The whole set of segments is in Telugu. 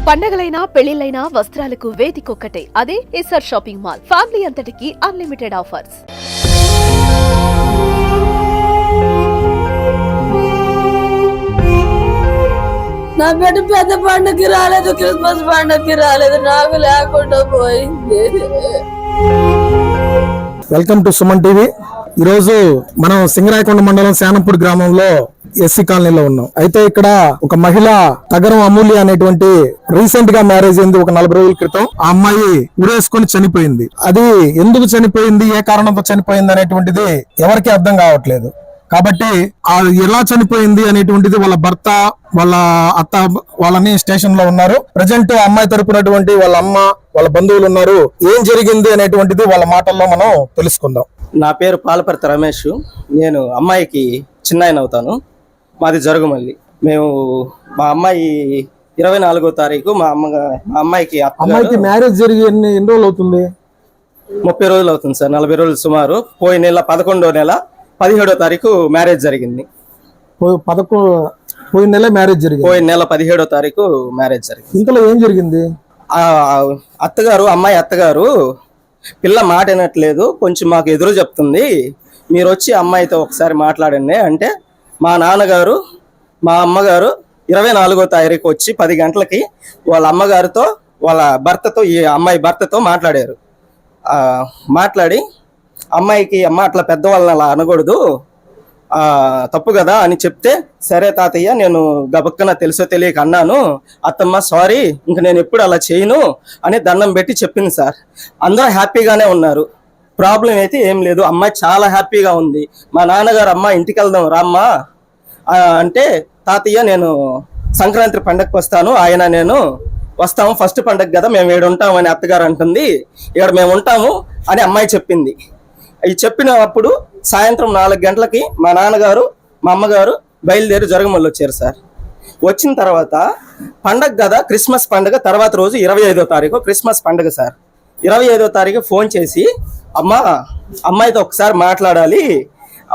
పండగలైనా పెళ్లిళ్లైనా వస్త్రాలకు వేదికొక్కటే. అదే ఎస్ఆర్ షాపింగ్ మాల్. ఫ్యామిలీ అంతటికి అన్లిమిటెడ్ ఆఫర్స్. నా బిడ్డ పెద్ద పండుగకి రాలేదు, క్రిస్మస్ పండుగకి రాలేదు, నాకు లేకుండా పోయింది. Welcome to Suman TV. ఈరోజు మనం సింగరాయకొండ మండలం శానంపూడి గ్రామంలో ఎస్సీ కాలనీలో ఉన్నాం. అయితే ఇక్కడ ఒక మహిళ తగరం అమూల్య అనేటువంటి రీసెంట్ గా మ్యారేజ్ అయింది. ఒక 40 రోజుల క్రితం ఆ అమ్మాయి ఉరేసుకొని చనిపోయింది. అది ఎందుకు చనిపోయింది, ఏ కారణంతో చనిపోయింది అనేటువంటిది ఎవరికి అర్థం కావట్లేదు. కాబట్టి ఆ ఎలా చనిపోయింది అనేటువంటిది వాళ్ళ భర్త, వాళ్ళ అత్త వాళ్ళని స్టేషన్ లో ఉన్నారు. ప్రజెంట్ అమ్మాయి తరపునటువంటి వాళ్ళ అమ్మ, వాళ్ళ బంధువులు ఉన్నారు. ఏం జరిగింది అనేటువంటిది వాళ్ళ మాటల్లో మనం తెలుసుకుందాం. నా పేరు పాలపర్తి రమేష్. నేను అమ్మాయికి చిన్నాయన అవుతాను. మాది జరుగుమల్లి. మేము మా అమ్మాయి 24వ తారీఖు మా అమ్మాయికి మ్యారేజ్ జరిగి ఎన్ని రోజులు అవుతుంది? 30 రోజులు అవుతుంది సార్, 40 రోజులు సుమారు. పోయిన నెల 11వ నెల 17వ తారీఖు మ్యారేజ్ జరిగింది. పోయిన నెల మ్యారేజ్ జరిగింది. పోయిన నెల 17వ తారీఖు మ్యారేజ్ జరిగింది. ఇంతలో ఏం జరిగింది? అమ్మాయి అత్తగారు పిల్ల మాట వినట్లేదు, కొంచెం మాకు ఎదురు చెప్తుంది, మీరు వచ్చి అమ్మాయితో ఒకసారి మాట్లాడండి అంటే మా నాన్నగారు మా అమ్మగారు 24వ తారీఖు వచ్చి 10 గంటలకి వాళ్ళ అమ్మగారితో వాళ్ళ భర్తతో ఈ అమ్మాయి భర్తతో మాట్లాడారు. మాట్లాడి అమ్మాయికి అమ్మ అట్లా పెద్దవాళ్ళని అలా అనకూడదు, తప్పు కదా అని చెప్తే, సరే తాతయ్య నేను గబక్కన తెలుసో తెలియక అన్నాను, అత్తమ్మ సారీ, ఇంక నేను ఎప్పుడు అలా చేయను అని దండం పెట్టి చెప్పింది సార్. అందరూ హ్యాపీగానే ఉన్నారు, ప్రాబ్లం అయితే ఏం లేదు. అమ్మాయి చాలా హ్యాపీగా ఉంది. మా నాన్నగారు అమ్మ ఇంటికి వెళ్దాం రామ్మా అంటే, తాతయ్య నేను సంక్రాంతి పండగకి వస్తాను, ఆయన నేను వస్తాము, ఫస్ట్ పండగ కదా మేము ఏడు ఉంటాము అని అత్తగారు అంటుంది. ఇక్కడ మేము ఉంటాము అని అమ్మాయి చెప్పింది. ఇది చెప్పినప్పుడు సాయంత్రం 4 గంటలకి మా నాన్నగారు మా అమ్మగారు బయలుదేరి జరుగుమల్లి వచ్చారు సార్. వచ్చిన తర్వాత పండగ కదా, క్రిస్మస్ పండుగ తర్వాత రోజు 25వ తారీఖు క్రిస్మస్ పండుగ సార్. 25వ తారీఖు ఫోన్ చేసి అమ్మాయితో ఒకసారి మాట్లాడాలి,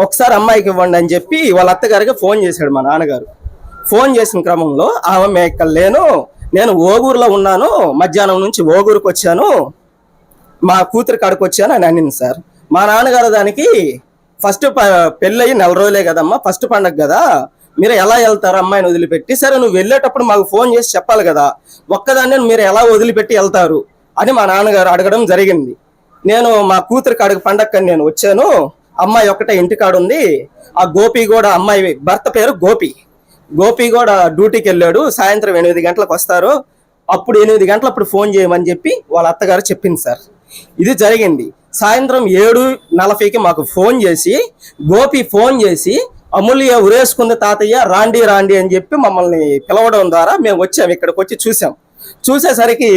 ఒకసారి అమ్మాయికి ఇవ్వండి అని చెప్పి వాళ్ళ అత్తగారికి ఫోన్ చేశాడు మా నాన్నగారు. ఫోన్ చేసిన క్రమంలో ఆమె ఇక్కడ లేను, నేను ఓగూరులో ఉన్నాను, మధ్యాహ్నం నుంచి ఓగూరుకు వచ్చాను, మా కూతురి కాడికి వచ్చాను అని అనింది సార్. మా నాన్నగారు దానికి ఫస్ట్ పెళ్ళయి 4 రోజులే కదమ్మా, ఫస్ట్ పండగ కదా, మీరు ఎలా వెళ్తారు అమ్మాయిని వదిలిపెట్టి, సరే నువ్వు వెళ్ళేటప్పుడు మాకు ఫోన్ చేసి చెప్పాలి కదా, ఒక్కదాన్ని మీరు ఎలా వదిలిపెట్టి వెళ్తారు అని మా నాన్నగారు అడగడం జరిగింది. నేను మా కూతురి కాడికి పండగని నేను వచ్చాను, అమ్మాయి ఒక్కటే ఇంటికాడ ఉంది, ఆ గోపి కూడా అమ్మాయి భర్త పేరు గోపి కూడా డ్యూటీకి వెళ్ళాడు, సాయంత్రం 8 గంటలకు వస్తారు, అప్పుడు 8 గంటలప్పుడు ఫోన్ చేయమని చెప్పి వాళ్ళ అత్తగారు చెప్పింది సార్. ఇది జరిగింది. సాయంత్రం 7:40కి మాకు ఫోన్ చేసి గోపి ఫోన్ చేసి అమూల్య ఉరేసుకుంది తాతయ్య రాండి అని చెప్పి మమ్మల్ని పిలవడం ద్వారా మేము వచ్చాము. ఇక్కడికి వచ్చి చూసేసరికి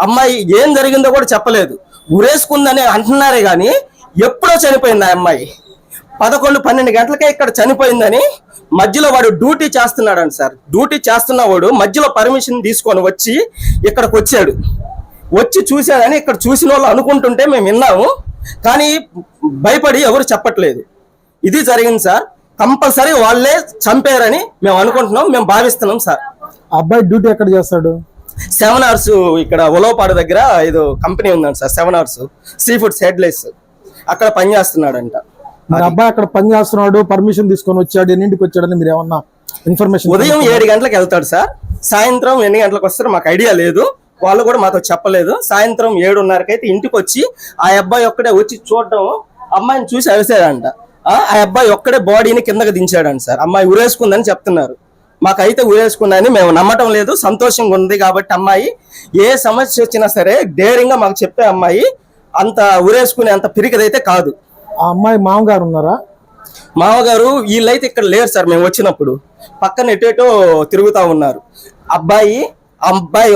అమ్మాయి ఏం జరిగిందో కూడా చెప్పలేదు, ఉరేసుకుందని అంటున్నారే కానీ ఎప్పుడో చనిపోయింది ఆ అమ్మాయి. 11-12 గంటలకే ఇక్కడ చనిపోయిందని మధ్యలో వాడు డ్యూటీ చేస్తున్నాడు సార్. డ్యూటీ చేస్తున్నవాడు మధ్యలో పర్మిషన్ తీసుకొని వచ్చి ఇక్కడికి వచ్చాడు. వచ్చి చూశాడని ఇక్కడ చూసిన వాళ్ళు అనుకుంటుంటే మేము విన్నాము, కానీ భయపడి ఎవరు చెప్పట్లేదు. ఇది జరిగింది సార్. కంపల్సరీ వాళ్ళే చంపారని మేము అనుకుంటున్నాం, మేము భావిస్తున్నాం సార్. అబ్బాయి డ్యూటీ ఎక్కడ చేస్తాడు? 7 hours ఇక్కడ ఉలవపాడు దగ్గర ఏదో కంపెనీ ఉందండి sir, 7 hours sea foods headless, అక్కడ పని చేస్తున్నాడంట. మరి అబ్బాయి అక్కడ పని చేస్తున్నాడు, పర్మిషన్ తీసుకొని వచ్చాడు, ఎన్నింటికి వచ్చాడని మీరు ఏమన్నా ఇన్ఫర్మేషన్? ఉదయం 7 గంటలకు వెళ్తాడు సార్, సాయంత్రం ఎన్ని గంటలకు వస్తారో మాకు ఐడియా లేదు, వాళ్ళు కూడా మాతో చెప్పలేదు. సాయంత్రం 7:30కి అయితే ఇంటికి వచ్చి ఆ అబ్బాయి ఒక్కడే వచ్చి చూడడం, అమ్మాయిని చూసి అరిసాడంట. ఆ అబ్బాయి ఒక్కడే బాడీని కిందకి దించాడంట సార్. అమ్మాయి ఉరేసుకుందని చెప్తున్నారు, మాకైతే ఉరేసుకుందని మేము నమ్మటం లేదు. సంతోషంగా ఉంది కాబట్టి అమ్మాయి ఏ సమస్య వచ్చినా సరే ధైర్యంగా మాకు చెప్పే అమ్మాయి, అంత ఉరేసుకునే అంత పిరికిదైతే కాదు. ఆ అమ్మాయి మామగారు ఉన్నారా? మామగారు వీళ్ళైతే ఇక్కడ లేరు సార్. మేము వచ్చినప్పుడు పక్కన ఎటేటో తిరుగుతా ఉన్నారు. అబ్బాయి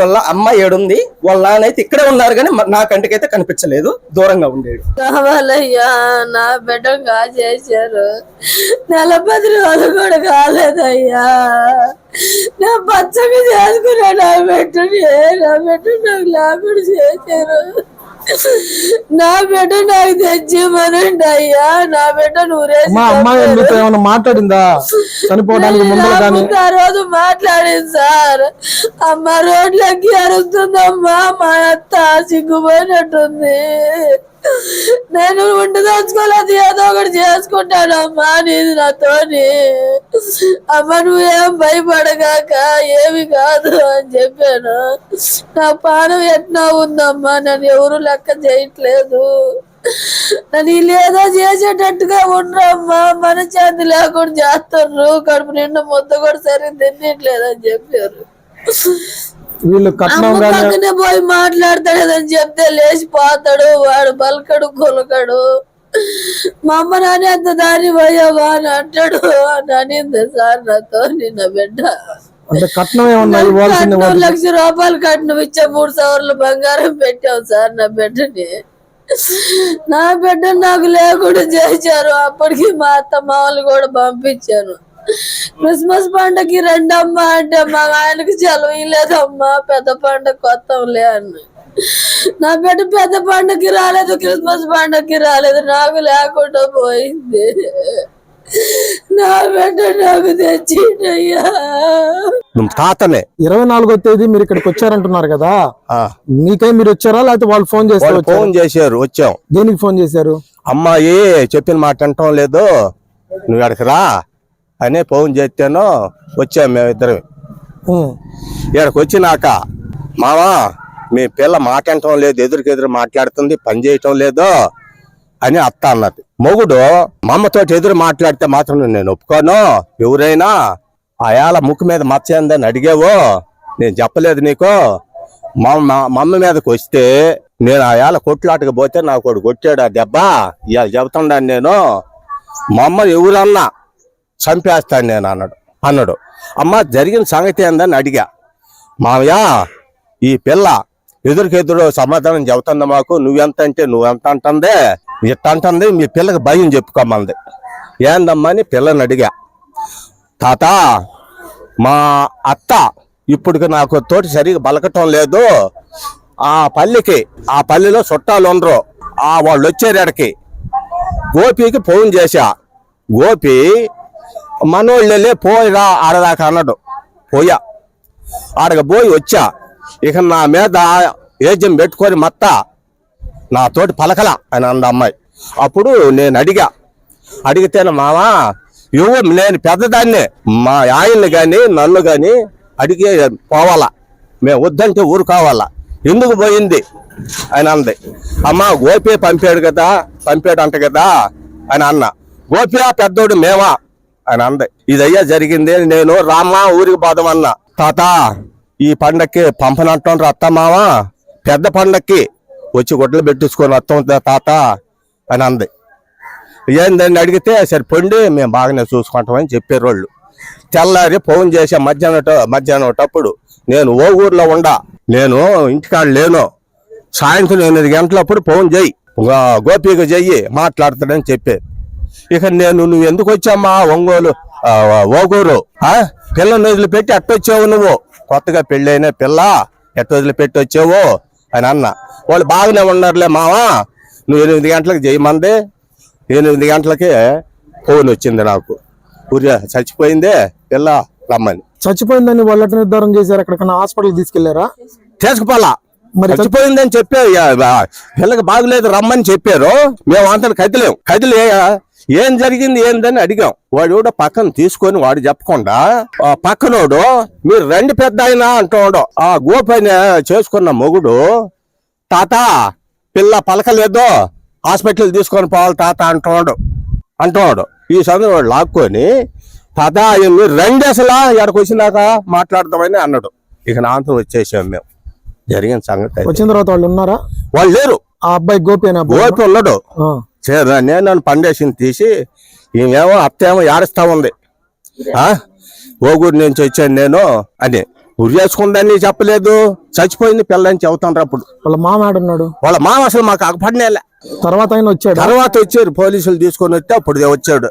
వాళ్ళ అమ్మాయి ఏడుంది, వాళ్ళ నాన్నైతే ఇక్కడే ఉన్నారు, కానీ నా కంటికైతే కనిపించలేదు, దూరంగా ఉండేది. కావాలయ్యా, నా బిడ్డ చేశారు, 40 రోజులు కూడా కాలేదయ్యా, నా పచ్చగా చేసుకున్నా నా బిడ్డని నాకు లేకుండా చేశారు. నా బిడ్డ నాకు తెచ్చిమనండి అయ్యా. నా బిడ్డ అమ్మా అమ్మాయి మీతో ఏమైనా మాట్లాడిందా చనిపోవడానికి ముందర కానీ? ఆ రోజు మాట్లాడింది సార్. అమ్మ రోడ్లకి అరుస్తుందమ్మా, మా అత్త సిగ్గుపోయినట్టుంది, నేను ఉండి దాచుకోలేదు, ఏదో ఒకటి చేసుకుంటానమ్మా నీది నాతోని, అమ్మ నువ్వేం భయపడగాక ఏమి కాదు అని చెప్పాను. నా పానం ఎట్లా ఉందమ్మా, నన్ను ఎవరు లెక్క చేయట్లేదు, నన్ను వీళ్ళేదో చేసేటట్టుగా ఉండరమ్మా, మనశ్శాంతి లేకుండా చేస్తున్నారు, కడుపు నిండా ముద్ద కూడా సరిగ్గా తినట్లేదు అని చెప్పారు. వీళ్ళు కట్నం పక్కనే పోయి మాట్లాడతాడని చెప్తే లేచిపోతాడు, వాడు పలకడు కొలకడు, మా అమ్మ నాని అంత దాని పోయావా అని అంటాడు అని అనింది సార్ నాతో. నిన్న బిడ్డ అంటే కట్నం ఏమన్నా ఇవ్వాల్సింది? 2 లక్షల రూపాయలు కట్నం ఇచ్చా, 3 సవర్లు బంగారం పెట్టావు సార్ నా బిడ్డని. నా బిడ్డ నాకు లేకుండా చేశారు. అప్పటికి మా అత్త మామూలు కూడా పంపించాను. క్రిస్మస్ పండగకి రండమ్మా అంటే మా ఆయనకి సెలవు లేదమ్మా, పెద్ద పండగ కొత్తంలే అని. నా బిడ్డ పెద్ద పండగకి రాలేదు, క్రిస్మస్ పండగకి రాలేదు, నాకు లేకుండా పోయింది. నా బిడ్డ నాకు తెచ్చిండయ్యా. తాతనే 24వ తేదీ మీరు ఇక్కడికి వచ్చారంటున్నారు కదా, మీకై మీరు వచ్చారా లేకపోతే వాళ్ళు ఫోన్ చేస్తారు? ఫోన్ చేశారు, వచ్చాం. దేనికి ఫోన్ చేశారు? అమ్మాయి చెప్పిన మాట అంటాం లేదు, నువ్వు ఎక్కడికి రా అని ఫోన్ చేస్తాను. వచ్చాం మేమిద్దరం. ఇక్కడికి వచ్చినాక మావా మీ పిల్ల మాట అంటాం లేదు, ఎదురుకెదురు మాట్లాడుతుంది, పని చేయటం లేదు అని అత్త అన్నది. మొగుడు మా అమ్మతో ఎదురు మాట్లాడితే మాత్రం నేను ఒప్పుకోను, ఎవరైనా ఆయాల ముక్కు మీద మచ్చందని అడిగావో నేను చెప్పలేదు నీకు, మా అమ్మ మీదకి వస్తే నేను ఆయాల కొట్లాటకు పోతే నాకు ఒకడు కొట్టాడు, ఆ దెబ్బ ఇవాళ చెబుతున్నాను నేను, మా అమ్మ ఎవరన్నా చంపేస్తాను నేను అన్నాడు. అమ్మ జరిగిన సంగతి ఏందని అడిగా. మావయ్య ఈ పిల్ల ఎదురుకెదురు సమాధానం చెబుతుంది మాకు, నువ్వెంత అంటే నువ్వెంత అంటుందే, ఇట్ట అంటుంది, మీ పిల్లకి భయం చెప్పుకోమంది. ఏందమ్మా అని పిల్లని అడిగా. తాత మా అత్త ఇప్పుడు నాకు తోటి సరిగా బలకటం లేదు, ఆ పల్లెలో చుట్టాలు ఉండరు, వాళ్ళు వచ్చేరేడికి గోపికి ఫోన్ చేశా. గోపి మనోళ్ళే పోయిరా ఆడదాకా అన్నాడు. పోయా, ఆడక పోయి వచ్చా. ఇక నా మీద ఏజం పెట్టుకొని మత్త నాతోటి పలకల అని అంద అమ్మాయి. అప్పుడు నేను అడిగితేనే మావా నేను పెద్దదాన్నే, మా ఆయన్ని కానీ నన్ను కానీ అడిగి పోవాలా, మేము వద్దంటే ఊరు కావాలా, ఎందుకు పోయింది అని అంది. అమ్మ గోపి పంపాడు అంట కదా అని అన్న. గోపి పెద్దోడు మేమా అని అంది. ఇదయ్యా జరిగింది, నేను రామ్మా ఊరికి పోదామన్నా. తాత ఈ పండక్కి పంపనంటుండ్రు అత్త మామ, పెద్ద పండక్కి వచ్చి గుడ్డలు పెట్టించుకొని వస్తాం తాత అని అంది. ఏందని అడిగితే సరిపోండి మేము బాగానే చూసుకుంటామని చెప్పారు వాళ్ళు. తెల్లారి ఫోన్ చేసే మధ్యాహ్నం నేను ఓ ఊర్లో నేను ఇంటికాడ లేను, సాయంత్రం 8 గంటలప్పుడు ఫోన్ చెయ్యి, గోపికి చెయ్యి మాట్లాడతాడని చెప్పే. ఇక నువ్వు ఎందుకు వచ్చామ్మా ఓగూరు, పిల్లని వదిలిపెట్టి అట్టొచ్చావు, నువ్వు కొత్తగా పెళ్ళైన పిల్ల ఎట్ట వదిలిపెట్టి వచ్చావు అని అన్న. వాళ్ళు బాగానే ఉన్నారులే మావా, నువ్వు 8 గంటలకు చేయమంది. 8 గంటలకే ఫోన్ వచ్చింది నాకు, చచ్చిపోయిందే పిల్ల రమ్మని. చచ్చిపోయిందని వాళ్ళు నిర్ధారణ చేశారు, ఎక్కడికన్నా హాస్పిటల్ తీసుకెళ్లారా? తీసుకుపోలా, మరి చచ్చిపోయిందని చెప్పే పిల్లకి బాగులేదు రమ్మని చెప్పారు. మేము అంతా కదిలే ఏం జరిగింది ఏందని అడిగాం. వాడు కూడా పక్కన తీసుకొని వాడు చెప్పకుండా పక్కనోడు మీరు రండి పెద్ద అయినా అంటున్నాడు. ఆ గోపైన చేసుకున్న మొగుడు తాత పిల్ల పలకలేదు, హాస్పిటల్ తీసుకొని పోవాలి తాత అంటున్నాడు. ఈ సందర్భంలో లాక్కొని తాత మీరు రండి అసలు ఎక్కడికి వచ్చినాక మాట్లాడదామని అన్నాడు. ఇక నాతో వచ్చేసాం మేము. జరిగిన సంగతి వచ్చిన తర్వాత వాళ్ళు ఉన్నారా? వాళ్ళు లేరు. ఆ అబ్బాయి గోపి ఉన్నాడు. నేను నన్ను పండేసింది తీసి ఈమెమో అత్తేమో ఏడుస్తా ఉంది, ఓగూరు నుంచి వచ్చాను నేను అని. ఉరి చేసుకుందని చెప్పలేదు, చచ్చిపోయింది పిల్లని చెబుతాను. అప్పుడు వాళ్ళ మామ ఆడున్నాడు. వాళ్ళ మామ అసలు మాకు అగపడినేలే. తర్వాత వచ్చారు పోలీసులు తీసుకొని వస్తే అప్పుడు వచ్చాడు.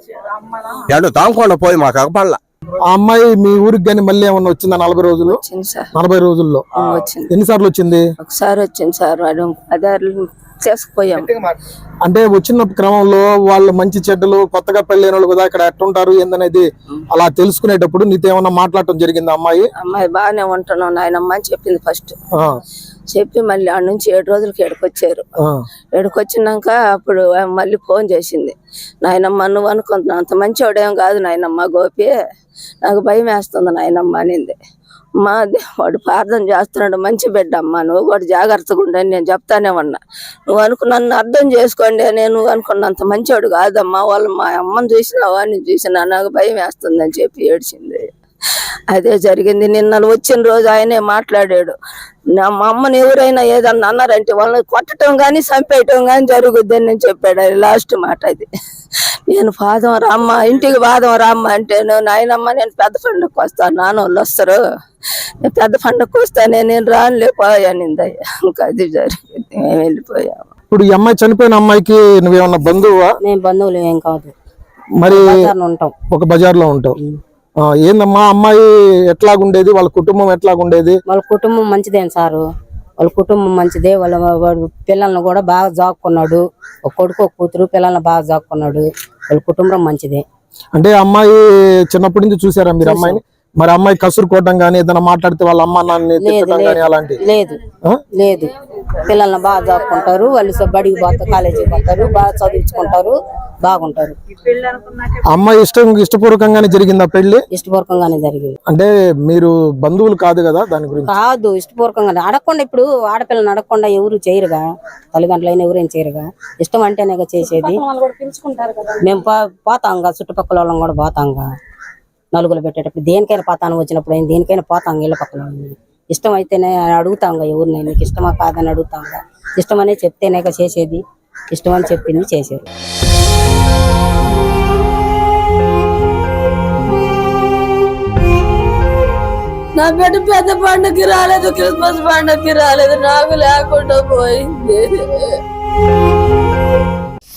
ఎడు తామకుండా పోయి మాకు అగపడలా. ఆ అమ్మాయి మీ ఊరికి కానీ మళ్ళీ ఏమన్నా వచ్చిందా 40 రోజులు? వచ్చింది సార్, 40 రోజుల్లో వచ్చింది. ఎన్నిసార్లు వచ్చింది? ఒకసారి వచ్చింది సార్. వాడు అదారులు చేసుకుపోయాం. అంటే వచ్చిన క్రమంలో వాళ్ళు మంచి చెడ్డలు కొత్తగా పెళ్ళైన వాళ్ళు కదా ఇక్కడ ఎట్టుంటారు ఏందనేది అలా తెలుసుకునేటప్పుడు నీతో ఏమన్నా మాట్లాడటం జరిగింది అమ్మాయి? అమ్మాయి బాగానే ఉంటున్నావు నాయనమ్మ అని చెప్పింది ఫస్ట్. చెప్పి మళ్ళీ ఆడ నుంచి 7 రోజులకి ఎడకొచ్చారు. ఎడకొచ్చినాక అప్పుడు మళ్ళీ ఫోన్ చేసింది. నాయనమ్మ నువ్వు అనుకుంటున్నావు అంత మంచివాడేం కాదు నాయనమ్మ గోపి, నాకు భయం వేస్తుంది నాయనమ్మ అనింది. మా వాడు ప్రార్థన చేస్తున్నాడు, మంచి బిడ్డ అమ్మ, నువ్వు కూడా జాగ్రత్తగా ఉండని నేను చెప్తానే ఉన్నా. నువ్వు నన్ను అర్థం చేసుకోండి, నేను అనుకున్నంత మంచివాడు కాదమ్మా, వాళ్ళు మా అమ్మని చూసినావా నేను చూసినా, నాకు భయం వేస్తుందని చెప్పి ఏడ్చింది. అదే జరిగింది. నిన్న వచ్చిన రోజు ఆయనే మాట్లాడాడు. మా అమ్మని ఎవరైనా ఏదన్నా అన్నారంటే వాళ్ళని కొట్టడం కానీ చంపేయటం కానీ జరుగుద్ది అని చెప్పాడు. అది లాస్ట్ మాట అది. నేను పాదం రామ్మ ఇంటికి పాదం రామ్మ అంటే నాయనమ్మ నేను పెద్ద పండుగకు వస్తాను, నాన్న వాళ్ళు వస్తారు, నేను పెద్ద పండుగకు వస్తానే, నేను రానులేపోయానిందయ్యా. ఇంకా అది జరిగింది, మేము వెళ్ళిపోయాము. ఇప్పుడు ఈ అమ్మాయి చనిపోయిన అమ్మాయికి నువ్వేమన్నా బంధువా? మేము బంధువులు ఏం కాదు, మరి ఉంటాం, ఒక బజార్లో ఉంటావు. ఏందమ్మా అమ్మాయి ఎట్లాగుండేది, వాళ్ళ కుటుంబం ఎట్లాగుండేది? వాళ్ళ కుటుంబం మంచిదేం సారు, వాళ్ళ కుటుంబం మంచిదే. వాడు పిల్లల్ని కూడా బాగా జాక్కున్నాడు, ఒక కొడుకు ఒక కూతురు పిల్లల్ని బాగా జాక్కున్నాడు. వాళ్ళ కుటుంబం మంచిదే. అంటే అమ్మాయి చిన్నప్పటి నుంచి చూసారా మీరు అమ్మాయిని? మరి అమ్మాయి కసురు కొట్టడం కానీ ఏదైనా మాట్లాడితే వాళ్ళ అమ్మ నాన్న తిట్టడం కానీ అలాంటి లేదు లేదు. పిల్లల్ని బాగా జాక్కుంటారు, వాళ్ళు బడికి పోతారు, కాలేజీకి పోతారు, బాగా చదివించుకుంటారు, బాగుంటారు. అమ్మాయి ఇష్టపూర్వకంగానే జరిగింది ఆ పెళ్లి? ఇష్టపూర్వకంగానే జరిగింది. అంటే మీరు బంధువులు కాదు కదా దాని గురించి? కాదు, ఇష్టపూర్వకంగానే. అడగకుండా ఇప్పుడు ఆడపిల్లని అడగకుండా ఎవరు చేయరుగా, తల్లిదండ్రులైనా ఎవరేం చేయరుగా, ఇష్టం అంటేనే చేసేది. మేము పోతాంగా, చుట్టుపక్కల వాళ్ళం కూడా పోతాంగా, నలుగులు పెట్టేటప్పుడు దేనికైనా పోతాను, వచ్చినప్పుడు దేనికైనా పోతాం ఇళ్ళ పక్కల. ఇష్టం అయితేనే అడుగుతాంగా, ఎవరినైనా నీకు ఇష్టమా కాదని అడుగుతాంగా. ఇష్టం అనే చెప్తేనే చేసేది, ఇష్టం అని చెప్పింది చేశారు. నా బిడ్డ పెద్ద పండుగకి రాలేదు, క్రిస్మస్ పండుగకి రాలేదు, నాకు లేకుండా పోయింది.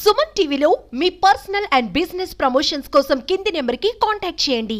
సుమన్ టీవీలో మీ పర్సనల్ అండ్ బిజినెస్ ప్రమోషన్స్ కోసం కింది నెంబర్కి కాంటాక్ట్ చేయండి.